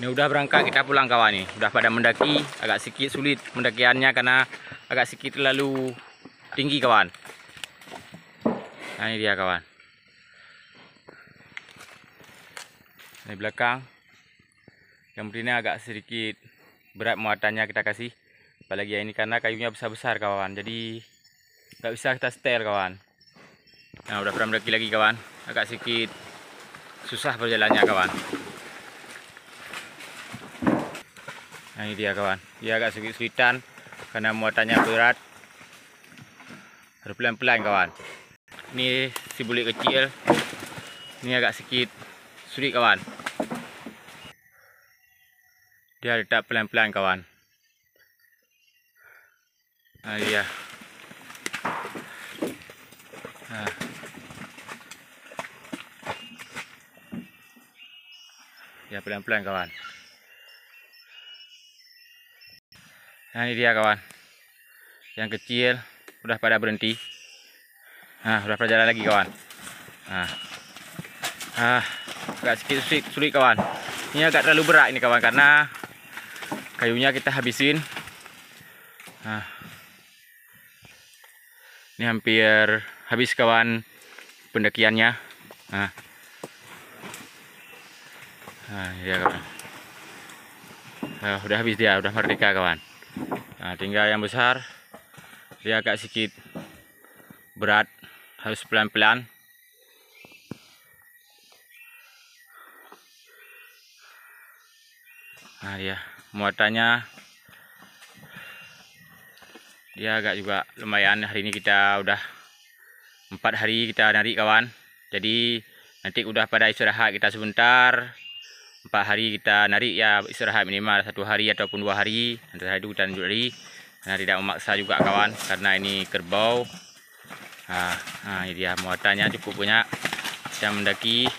Ini udah berangkat kita pulang kawan nih. Udah pada mendaki, agak sedikit sulit mendakiannya karena agak sedikit terlalu tinggi kawan. Nah ini dia kawan. Di belakang yang ini agak sedikit berat muatannya kita kasih. Apalagi ini karena kayunya besar-besar kawan. Jadi nggak bisa kita setel kawan. Nah udah pernah mendaki lagi kawan. Agak sedikit susah berjalannya kawan. Nah ini dia kawan, dia agak sedikit kesulitan karena muatannya berat. Harus pelan-pelan kawan. Ini si bulik kecil, ini agak sedikit sulit kawan. Dia letak pelan-pelan kawan. Nah dia. Nah. Ya pelan-pelan kawan. Nah ini dia kawan. Yang kecil udah pada berhenti. Nah udah pada jalan lagi kawan. Nah. Agak sedikit sulit kawan. Ini agak terlalu berat ini kawan karena kayunya kita habisin. Nah. Ini hampir habis kawan pendakiannya. Nah ini dia kawan. Udah habis dia, udah merdeka kawan. Nah tinggal yang besar, dia agak sedikit berat, harus pelan-pelan. Nah dia muatannya dia agak juga lumayan. Hari ini kita udah 4 hari kita narik kawan. Jadi nanti udah pada istirahat kita sebentar. 4 hari kita narik ya, istirahat minimal 1 hari ataupun 2 hari. Nanti hari itu kita lanjut lagi. Nah tidak memaksa juga kawan karena ini kerbau. Nah ini dia muatannya cukup banyak. Kita mendaki